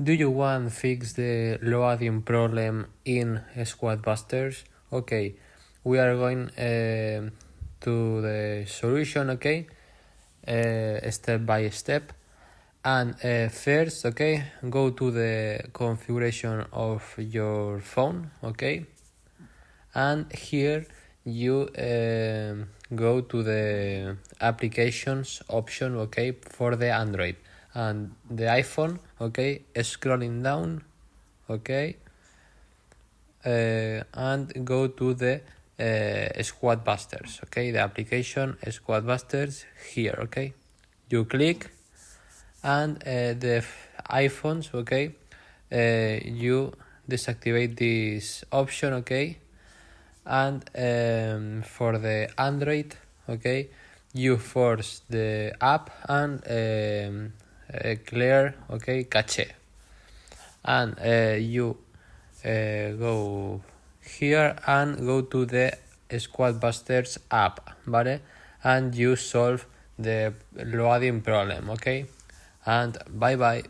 Do you want to fix the loading problem in Squadbusters? Okay, we are going to the solution, okay, step by step. And first, okay, go to the configuration of your phone, okay, and here you go to the applications option, okay, for the Android, and the iPhone, okay, scrolling down, okay, and go to the Squadbusters, okay, the application Squadbusters here, okay, you click, and the iPhones, okay, you deactivate this option, okay, and for the Android, okay, you force the app and clear, okay, cache, and you go here and go to the Squadbusters app, ¿vale? And you solve the loading problem, okay, and bye bye.